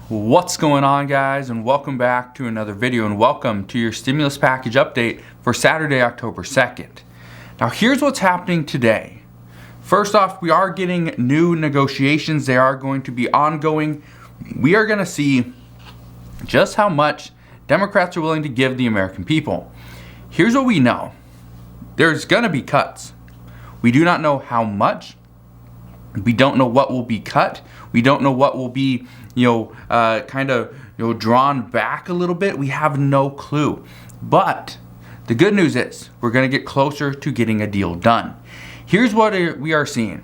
What's going on, guys, and welcome back to another video, and welcome to your stimulus package update for Saturday, October 2nd. Now here's what's happening today. First off, we are getting new negotiations. They are going to be ongoing. We are going to see just how much Democrats are willing to give the American people. Here's what we know. There's going to be cuts. We do not know how much. We don't know what will be cut. We don't know what will be, drawn back a little bit. We have no clue. But the good news is we're going to get closer to getting a deal done. Here's what we are seeing.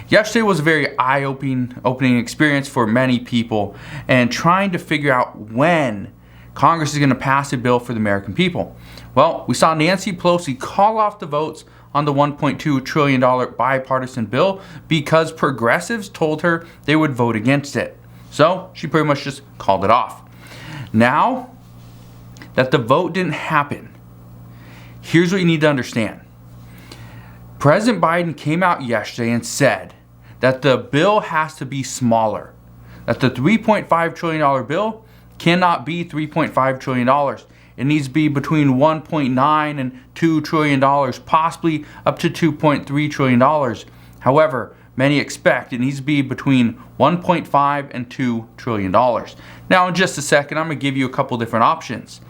Yesterday was a very eye-opening experience for many people, and trying to figure out when Congress is going to pass a bill for the American people. Well, we saw Nancy Pelosi call off the votes on the $1.2 trillion bipartisan bill because progressives told her they would vote against it. So she pretty much just called it off. Now that the vote didn't happen, here's what you need to understand. President Biden came out yesterday and said that the bill has to be smaller, that the $3.5 trillion bill cannot be $3.5 trillion. It needs to be between $1.9 and $2 trillion, possibly up to $2.3 trillion. However, many expect it needs to be between $1.5 and $2 trillion. Now, in just a second, I'm going to give you a couple different options.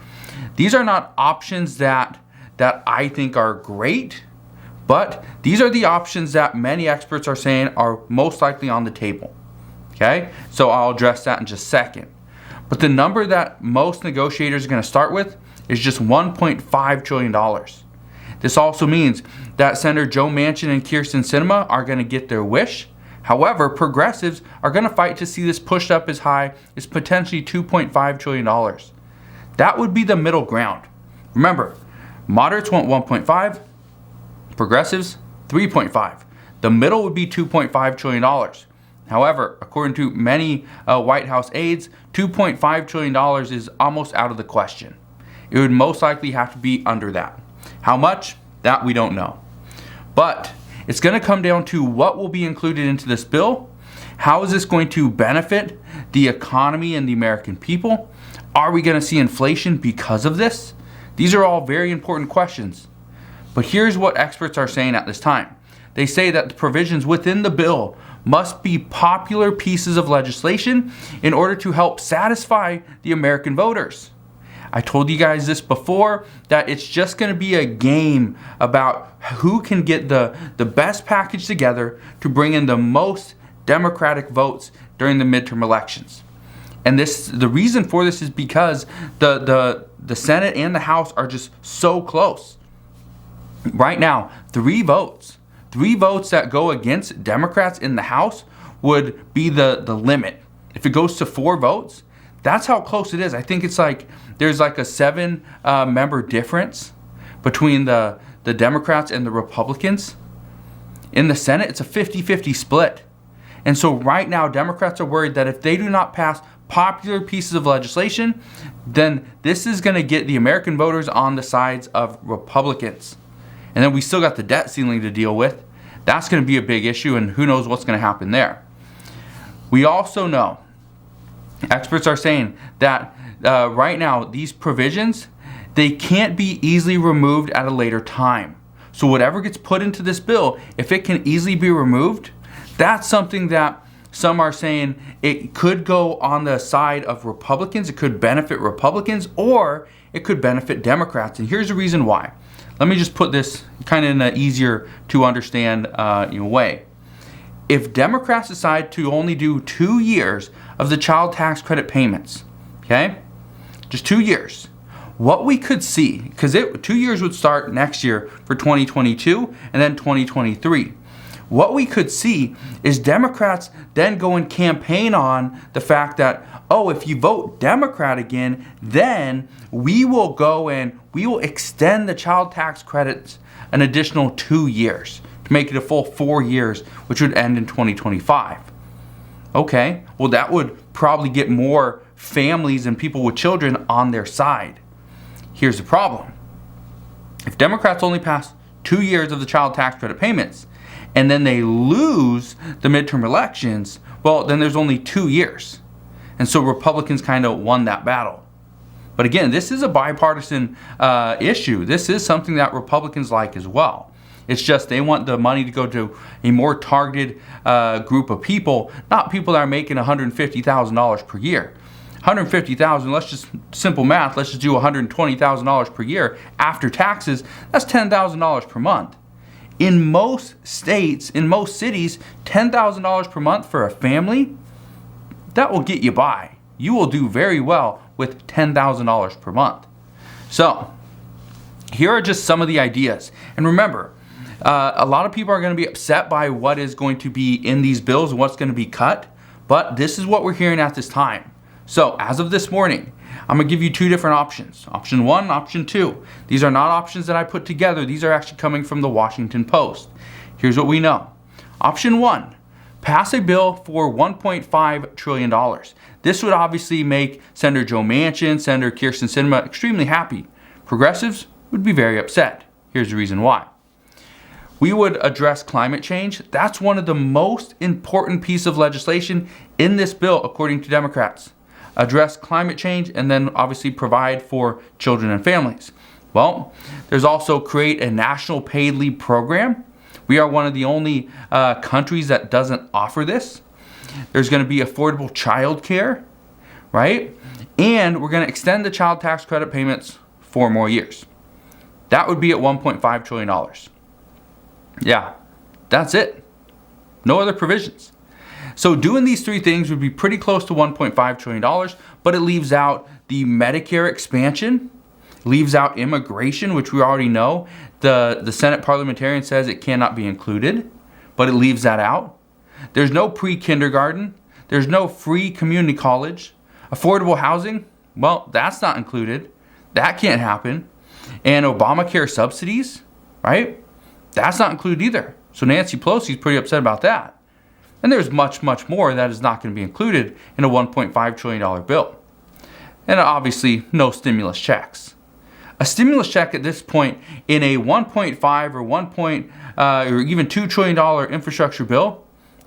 These are not options that I think are great, but these are the options that many experts are saying are most likely on the table. Okay? So I'll address that in just a second. But the number that most negotiators are going to start with is just $1.5 trillion. This also means that Senator Joe Manchin and Kyrsten Sinema are going to get their wish. However, progressives are going to fight to see this pushed up as high as potentially $2.5 trillion. That would be the middle ground. Remember, moderates want 1.5, progressives 3.5. The middle would be $2.5 trillion. However, according to many White House aides, $2.5 trillion is almost out of the question. It would most likely have to be under that. How much? That we don't know. But it's going to come down to what will be included into this bill. How is this going to benefit the economy and the American people? Are we going to see inflation because of this? These are all very important questions. But here's what experts are saying at this time. They say that the provisions within the bill must be popular pieces of legislation in order to help satisfy the American voters. I told you guys this before, that it's just going to be a game about who can get the best package together to bring in the most Democratic votes during the midterm elections. And the reason for this is because the Senate and the House are just so close. Right now, three votes that go against Democrats in the House would be the limit. If it goes to 4 votes, that's how close it is. I think it's like there's like a 7 member difference between the Democrats and the Republicans. In the Senate, it's a 50-50 split. And so right now, Democrats are worried that if they do not pass popular pieces of legislation, then this is going to get the American voters on the sides of Republicans. And then we still got the debt ceiling to deal with. That's going to be a big issue, and who knows what's going to happen there. We also know, experts are saying that right now, these provisions, they can't be easily removed at a later time. So whatever gets put into this bill, if it can easily be removed, that's something that some are saying it could go on the side of Republicans. It could benefit Republicans, or it could benefit Democrats. And here's the reason why. Let me just put this kind of in an easier to understand way. If Democrats decide to only do 2 years of the child tax credit payments, okay, just 2 years, what we could see, because 2 years would start next year for 2022 and then 2023. What we could see is Democrats then go and campaign on the fact that, oh, if you vote Democrat again, then we will go and we will extend the child tax credits an additional 2 years to make it a full 4 years, which would end in 2025. Okay, well, that would probably get more families and people with children on their side. Here's the problem. If Democrats only pass 2 years of the child tax credit payments, and then they lose the midterm elections, well, then there's only 2 years. And so Republicans kind of won that battle. But again, this is a bipartisan issue. This is something that Republicans like as well. It's just they want the money to go to a more targeted group of people, not people that are making $150,000 per year. $150,000, let's just, simple math, let's just do $120,000 per year after taxes. That's $10,000 per month. In most states, in most cities, $10,000 per month for a family, that will get you by. You will do very well with $10,000 per month. So, here are just some of the ideas. And remember, a lot of people are going to be upset by what is going to be in these bills and what's going to be cut, but this is what we're hearing at this time. So, as of this morning, I'm going to give you two different options. Option 1, option 2. These are not options that I put together. These are actually coming from the Washington Post. Here's what we know. Option 1, pass a bill for $1.5 trillion. This would obviously make Senator Joe Manchin, Senator Kyrsten Sinema extremely happy. Progressives would be very upset. Here's the reason why. We would address climate change. That's one of the most important pieces of legislation in this bill, according to Democrats. Address climate change and then obviously provide for children and families. Well, there's also create a national paid leave program. We are one of the only countries that doesn't offer this. There's going to be affordable child care, right? And we're going to extend the child tax credit payments 4 more years. That would be at $1.5 trillion. Yeah, that's it. No other provisions. So doing these 3 things would be pretty close to $1.5 trillion, but it leaves out the Medicare expansion, leaves out immigration, which we already know. The Senate parliamentarian says it cannot be included, but it leaves that out. There's no pre-kindergarten. There's no free community college. Affordable housing, well, that's not included. That can't happen. And Obamacare subsidies, right? That's not included either. So Nancy Pelosi's pretty upset about that. And there's much, much more that is not going to be included in a $1.5 trillion bill. And obviously, no stimulus checks. A stimulus check at this point in a 1.5 or even $2 trillion infrastructure bill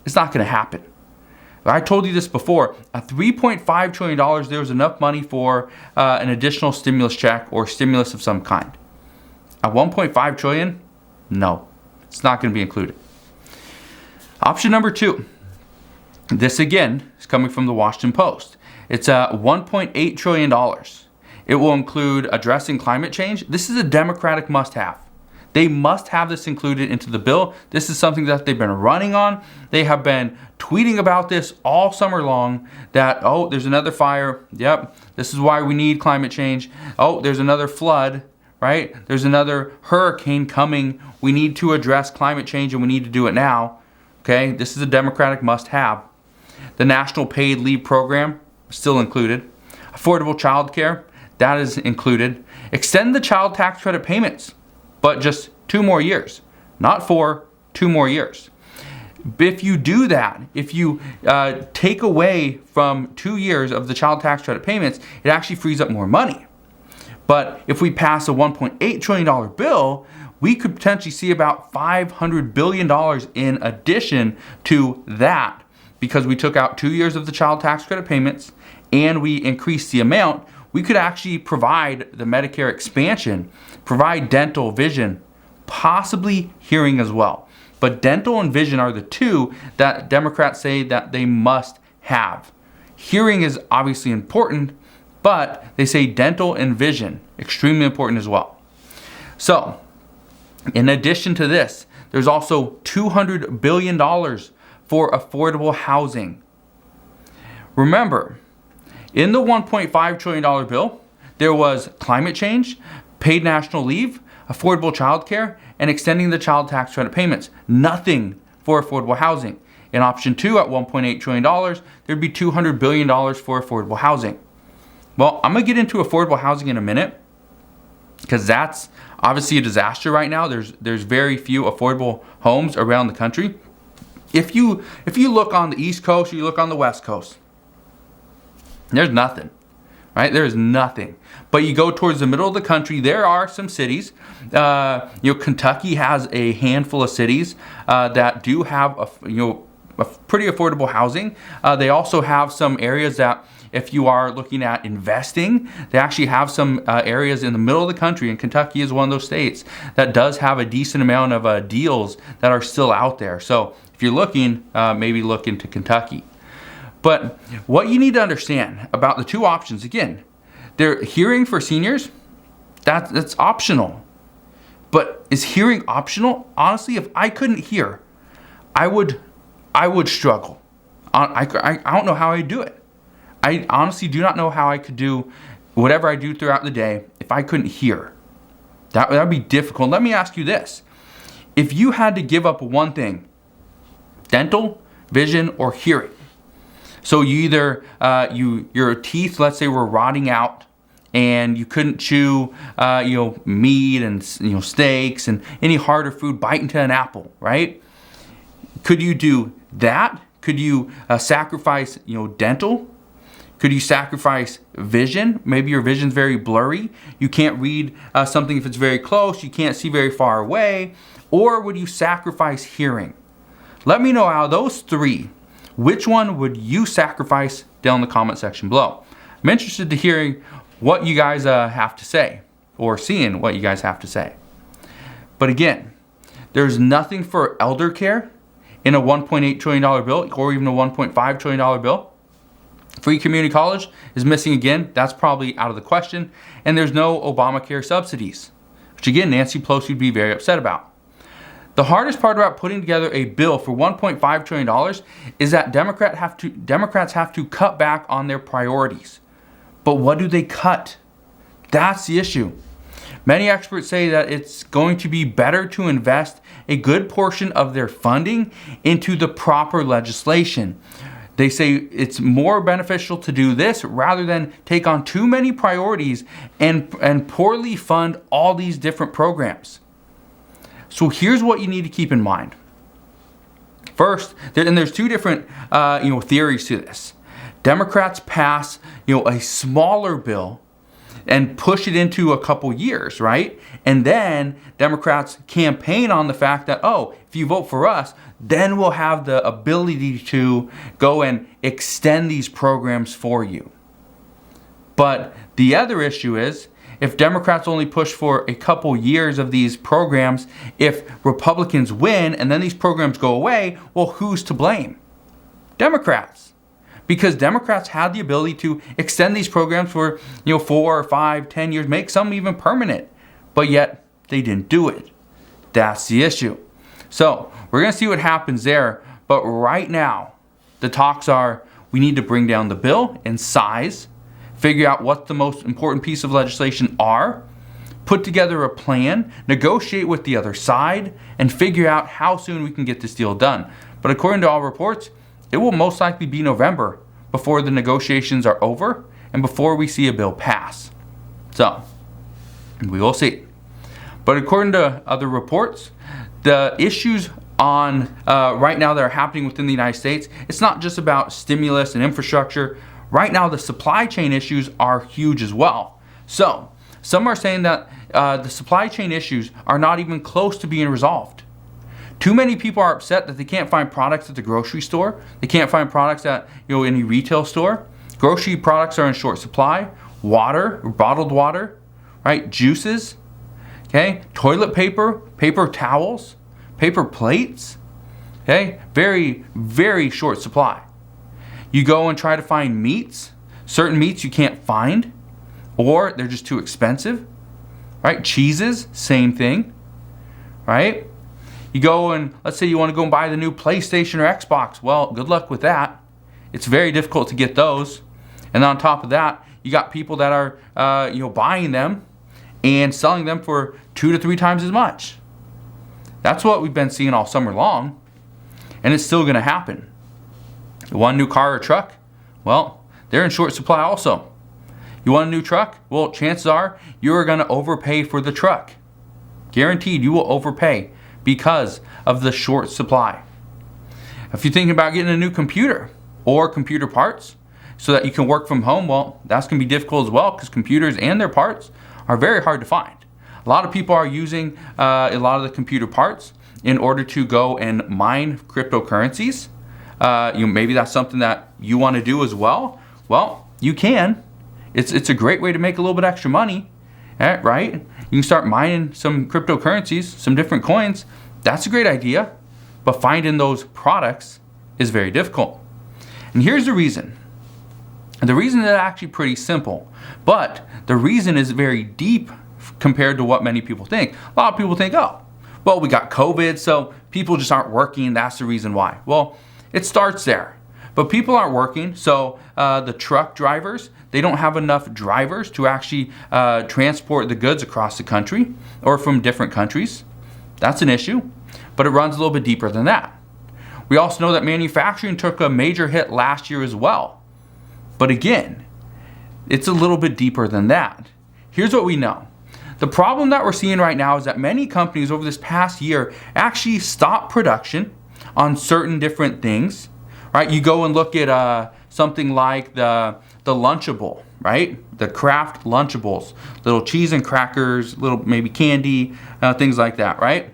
is not going to happen. I told you this before. At $3.5 trillion, there was enough money for an additional stimulus check or stimulus of some kind. At $1.5 trillion, no, it's not going to be included. Option number 2. This again is coming from the Washington Post. It's $1.8 trillion. It will include addressing climate change. This is a Democratic must-have. They must have this included into the bill. This is something that they've been running on. They have been tweeting about this all summer long that, oh, there's another fire. Yep, this is why we need climate change. Oh, there's another flood, right? There's another hurricane coming. We need to address climate change and we need to do it now. Okay, this is a Democratic must-have. The National Paid Leave Program, still included. Affordable child care, that is included. Extend the child tax credit payments, but just 2 more years. Not 4, 2 more years. If you do that, if you take away from 2 years of the child tax credit payments, it actually frees up more money. But if we pass a $1.8 trillion bill, we could potentially see about $500 billion in addition to that because we took out 2 years of the child tax credit payments and we increased the amount. We could actually provide the Medicare expansion, provide dental, vision, possibly hearing as well. But dental and vision are the 2 that Democrats say that they must have. Hearing is obviously important, but they say dental and vision, extremely important as well. So, in addition to this, there's also $200 billion for affordable housing. Remember, in the $1.5 trillion bill, there was climate change, paid national leave, affordable child care, and extending the child tax credit payments. Nothing for affordable housing. In option 2 at $1.8 trillion, there'd be $200 billion for affordable housing. Well, I'm going to get into affordable housing in a minute because that's obviously a disaster right now. There's very few affordable homes around the country. If you look on the East Coast or you look on the West Coast, there's nothing, right? There's nothing. But you go towards the middle of the country, there are some cities. Kentucky has a handful of cities that do have pretty affordable housing. They also have some areas that, if you are looking at investing, they actually have some areas in the middle of the country, and Kentucky is one of those states that does have a decent amount of deals that are still out there. So if you're looking, maybe look into Kentucky. But what you need to understand about the two options, again, they're hearing for seniors, that's optional. But is hearing optional? Honestly, if I couldn't hear, I would struggle. I don't know how I'd do it. I honestly do not know how I could do whatever I do throughout the day if I couldn't hear. That would be difficult. Let me ask you this. If you had to give up one thing, dental, vision, or hearing, so you either, your teeth, let's say, were rotting out and you couldn't chew, meat and, steaks and any harder food, bite into an apple, right? Could you do that? Could you sacrifice, dental? Could you sacrifice vision? Maybe your vision's very blurry. You can't read something if it's very close. You can't see very far away. Or would you sacrifice hearing? Let me know out of those three, which one would you sacrifice down in the comment section below. I'm interested to hearing what you guys have to say, or seeing what you guys have to say. But again, there's nothing for elder care in a $1.8 trillion bill, or even a $1.5 trillion bill. Free community college is missing again. That's probably out of the question. And there's no Obamacare subsidies, which again, Nancy Pelosi would be very upset about. The hardest part about putting together a bill for $1.5 trillion is that Democrats have to cut back on their priorities. But what do they cut? That's the issue. Many experts say that it's going to be better to invest a good portion of their funding into the proper legislation. They say it's more beneficial to do this rather than take on too many priorities and poorly fund all these different programs. So here's what you need to keep in mind. First, there's two different theories to this. Democrats pass a smaller bill and push it into a couple years, right? And then Democrats campaign on the fact that, if you vote for us, then we'll have the ability to go and extend these programs for you. But the other issue is, if Democrats only push for a couple years of these programs, if Republicans win and then these programs go away, well, who's to blame? Democrats. Because Democrats had the ability to extend these programs for 4 or 5, 10 years, make some even permanent, but yet they didn't do it. That's the issue. So we're going to see what happens there, but right now the talks are, we need to bring down the bill in size, figure out what the most important piece of legislation are, put together a plan, negotiate with the other side, and figure out how soon we can get this deal done. But according to all reports, it will most likely be November before the negotiations are over and before we see a bill pass. So, we will see. But according to other reports, the issues on right now that are happening within the United States, it's not just about stimulus and infrastructure. Right now, the supply chain issues are huge as well. So, some are saying that the supply chain issues are not even close to being resolved. Too many people are upset that they can't find products at the grocery store. They can't find products at any retail store. Grocery products are in short supply. Water, bottled water, right? Juices, okay? Toilet paper, paper towels, paper plates, okay? Very, very short supply. You go and try to find meats. Certain meats you can't find, or they're just too expensive, right? Cheeses, same thing, right? You go and, let's say you want to go and buy the new PlayStation or Xbox. Well, good luck with that. It's very difficult to get those. And on top of that, you got people that are, buying them and selling them for 2 to 3 times as much. That's what we've been seeing all summer long. And it's still going to happen. You want a new car or truck? Well, they're in short supply also. You want a new truck? Well, chances are you are going to overpay for the truck. Guaranteed you will overpay because of the short supply. If you're thinking about getting a new computer or computer parts so that you can work from home, well, that's going to be difficult as well because computers and their parts are very hard to find. A lot of people are using a lot of the computer parts in order to go and mine cryptocurrencies. maybe that's something that you want to do as well. Well, you can. It's a great way to make a little bit extra money, right? You can start mining some cryptocurrencies, some different coins. That's a great idea, but finding those products is very difficult. And here's the reason. The reason is actually pretty simple, but the reason is very deep compared to what many people think. A lot of people think, oh, well, we got COVID, so people just aren't working. That's the reason why. Well, it starts there. But people aren't working, so the truck drivers, they don't have enough drivers to actually transport the goods across the country or from different countries. That's an issue, but it runs a little bit deeper than that. We also know that manufacturing took a major hit last year as well. But again, it's a little bit deeper than that. Here's what we know. The problem that we're seeing right now is that many companies over this past year actually stopped production on certain different things, right? You go and look at something like the Lunchable, right? The Kraft Lunchables, little cheese and crackers, little maybe candy, things like that, right?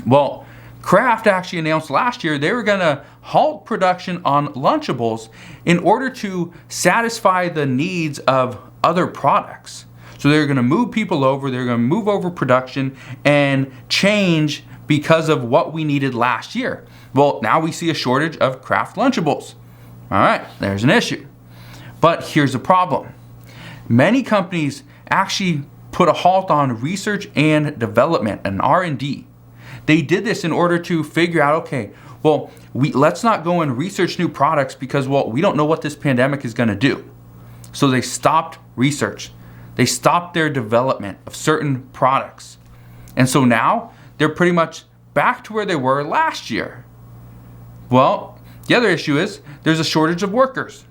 Well, Kraft actually announced last year they were going to halt production on Lunchables in order to satisfy the needs of other products. So they're going to move people over, they're going to move over production and change because of what we needed last year. Well, now we see a shortage of Kraft Lunchables. All right, there's an issue. But here's the problem. Many companies actually put a halt on research and development and R&D. They did this in order to figure out, okay, well, let's not go and research new products because, well, we don't know what this pandemic is going to do. So they stopped research. They stopped their development of certain products. And so now they're pretty much back to where they were last year. Well, the other issue is there's a shortage of workers.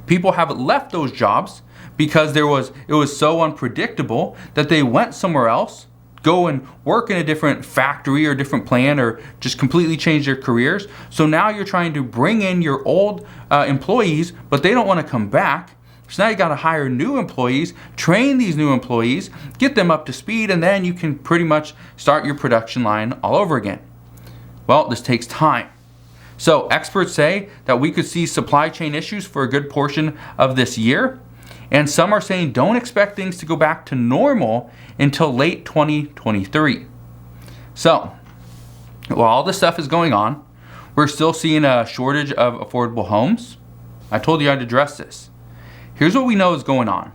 People have left those jobs because it was so unpredictable that they went somewhere else, go and work in a different factory or different plant or just completely change their careers. So now you're trying to bring in your old employees, but they don't want to come back. So now you got to hire new employees, train these new employees, get them up to speed, and then you can pretty much start your production line all over again. Well, this takes time. So experts say that we could see supply chain issues for a good portion of this year. And some are saying don't expect things to go back to normal until late 2023. So while all this stuff is going on, we're still seeing a shortage of affordable homes. I told you I'd address this. Here's what we know is going on.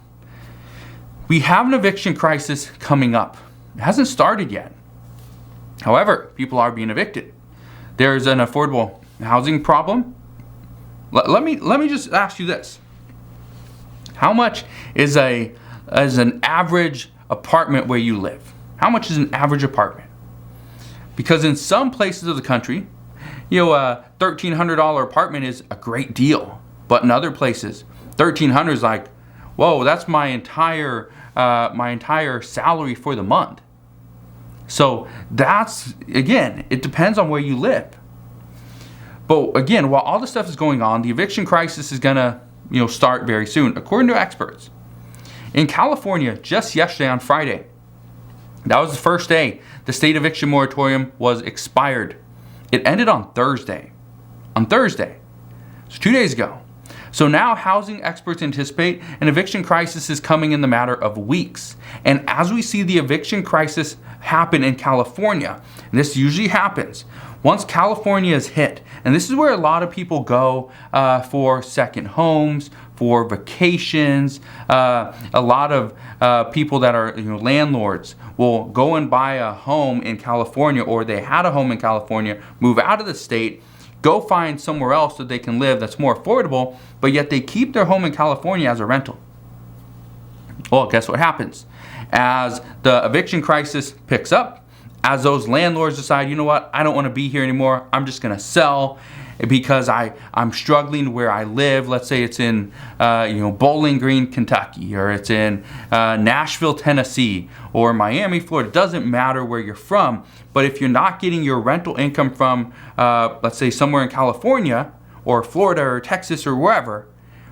We have an eviction crisis coming up. It hasn't started yet. However, people are being evicted. There's an affordable housing problem. Let me just ask you this. How much is an average apartment where you live? How much is an average apartment? Because in some places of the country, a $1,300 apartment is a great deal. But in other places, $1,300 is like, whoa, that's my entire salary for the month. So that's, again, it depends on where you live. But again, while all this stuff is going on, the eviction crisis is gonna, start very soon, according to experts. In California, just yesterday on Friday, that was the first day the state eviction moratorium was expired. It ended on Thursday. So 2 days ago. So now housing experts anticipate an eviction crisis is coming in the matter of weeks. And as we see the eviction crisis happen in California, and this usually happens, once California is hit, and this is where a lot of people go for second homes, for vacations. A lot of people that are landlords will go and buy a home in California, or they had a home in California, move out of the state, go find somewhere else that they can live that's more affordable, but yet they keep their home in California as a rental. Well, guess what happens? As the eviction crisis picks up, as those landlords decide, you know what, I don't want to be here anymore, I'm just going to sell because I'm struggling where I live. Let's say it's in Bowling Green, Kentucky, or it's in Nashville, Tennessee, or Miami, Florida. It doesn't matter where you're from, but if you're not getting your rental income from, let's say somewhere in California, or Florida, or Texas, or wherever,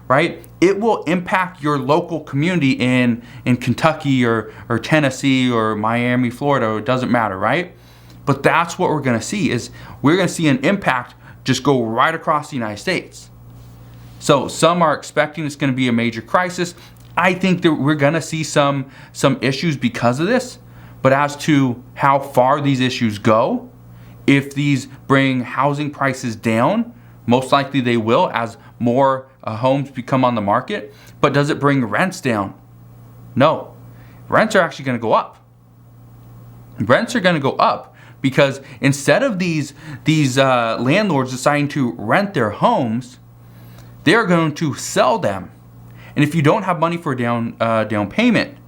right, it will impact your local community in Kentucky, or Tennessee, or Miami, Florida. It doesn't matter, right? But that's what we're going to see, is we're going to see an impact just go right across the United States. So some are expecting it's going to be a major crisis. I think that we're going to see some issues because of this. But as to how far these issues go, if these bring housing prices down, most likely they will as more homes become on the market. But does it bring rents down? No. Rents are actually going to go up. Rents are going to go up because instead of these landlords deciding to rent their homes, they're going to sell them. And if you don't have money for down payment,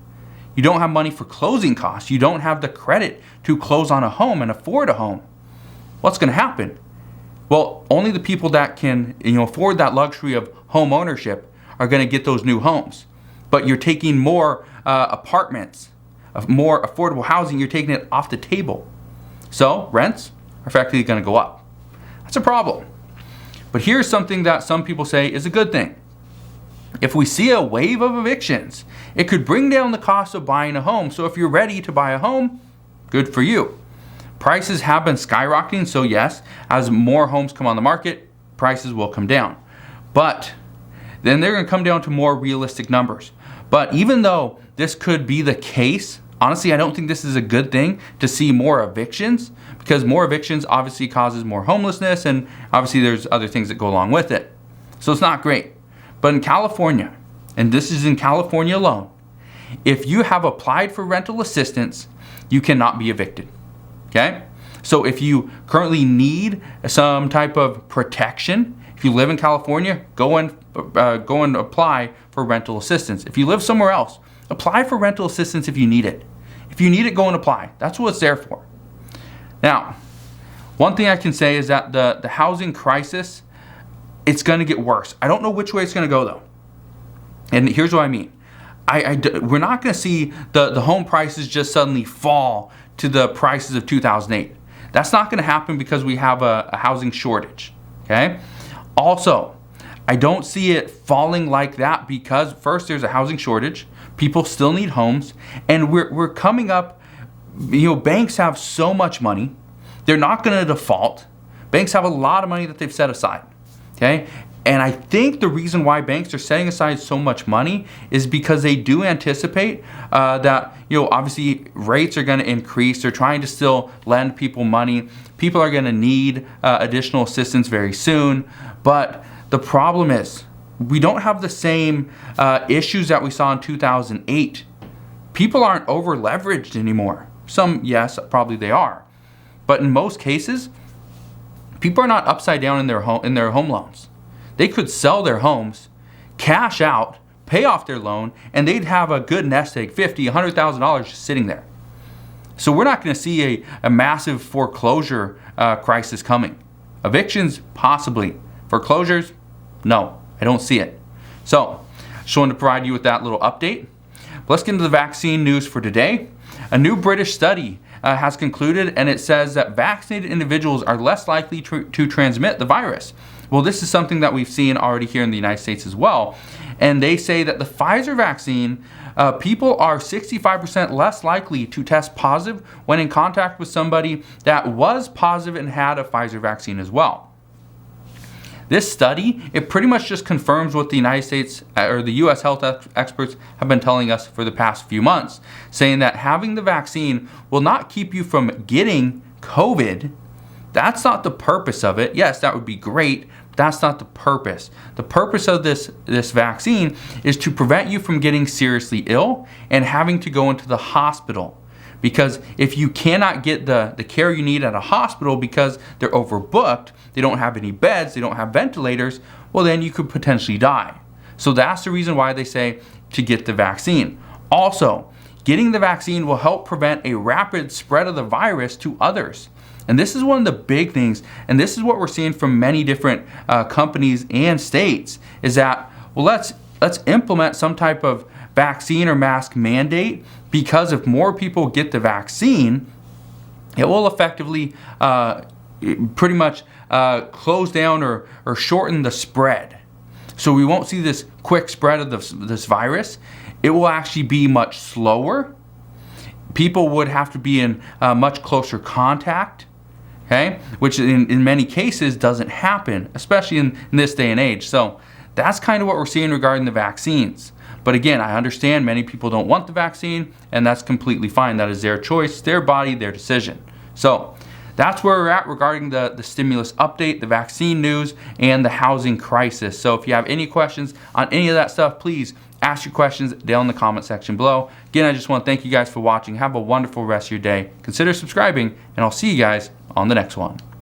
you don't have money for closing costs, you don't have the credit to close on a home and afford a home, what's going to happen? Well, only the people that can afford that luxury of home ownership are going to get those new homes. But you're taking more apartments, more affordable housing, you're taking it off the table. So rents are effectively going to go up. That's a problem. But here's something that some people say is a good thing. If we see a wave of evictions, it could bring down the cost of buying a home. So if you're ready to buy a home, good for you. Prices have been skyrocketing, so yes, as more homes come on the market, prices will come down. But then they're going to come down to more realistic numbers. But even though this could be the case, honestly, I don't think this is a good thing to see more evictions, because more evictions obviously causes more homelessness, and obviously there's other things that go along with it. So it's not great. But in California, and this is in California alone, if you have applied for rental assistance, you cannot be evicted. Okay? So if you currently need some type of protection, if you live in California, go and apply for rental assistance. If you live somewhere else, apply for rental assistance if you need it. If you need it, go and apply. That's what it's there for. Now, one thing I can say is that the housing crisis, it's going to get worse. I don't know which way it's going to go though. And here's what I mean. We're not going to see the home prices just suddenly fall to the prices of 2008. That's not going to happen because we have a housing shortage. Okay? Also, I don't see it falling like that because first there's a housing shortage. People still need homes, and we're coming up. Banks have so much money, they're not going to default. Banks have a lot of money that they've set aside. Okay, and I think the reason why banks are setting aside so much money is because they do anticipate that obviously rates are going to increase. They're trying to still lend people money. People are going to need additional assistance very soon, but the problem is we don't have the same issues that we saw in 2008. People aren't over leveraged anymore. Some, yes, probably they are. But in most cases, people are not upside down in their home loans. They could sell their homes, cash out, pay off their loan, and they'd have a good nest egg, $50,000, $100,000 just sitting there. So we're not going to see a massive foreclosure crisis coming. Evictions, possibly. Foreclosures, no, I don't see it. So, just wanted to provide you with that little update. Let's get into the vaccine news for today. A new British study has concluded, and it says that vaccinated individuals are less likely to transmit the virus. Well, this is something that we've seen already here in the United States as well. And they say that the Pfizer vaccine, people are 65% less likely to test positive when in contact with somebody that was positive and had a Pfizer vaccine as well. This study, it pretty much just confirms what the United States or the U.S. health experts have been telling us for the past few months, saying that having the vaccine will not keep you from getting COVID. That's not the purpose of it. Yes, that would be great, but that's not the purpose. The purpose of this vaccine is to prevent you from getting seriously ill and having to go into the hospital. Because if you cannot get the care you need at a hospital because they're overbooked, they don't have any beds, they don't have ventilators, well then you could potentially die. So that's the reason why they say to get the vaccine. Also, getting the vaccine will help prevent a rapid spread of the virus to others. And this is one of the big things, and this is what we're seeing from many different companies and states, is that, well, let's implement some type of vaccine or mask mandate, because if more people get the vaccine, it will effectively pretty much close down or shorten the spread. So we won't see this quick spread of this virus. It will actually be much slower. People would have to be in much closer contact. okay? Which in many cases doesn't happen, especially in this day and age. So that's kind of what we're seeing regarding the vaccines. But again, I understand many people don't want the vaccine, and that's completely fine. That is their choice, their body, their decision. So that's where we're at regarding the stimulus update, the vaccine news, and the housing crisis. So if you have any questions on any of that stuff, please ask your questions down in the comment section below. Again, I just want to thank you guys for watching. Have a wonderful rest of your day. Consider subscribing, and I'll see you guys on the next one.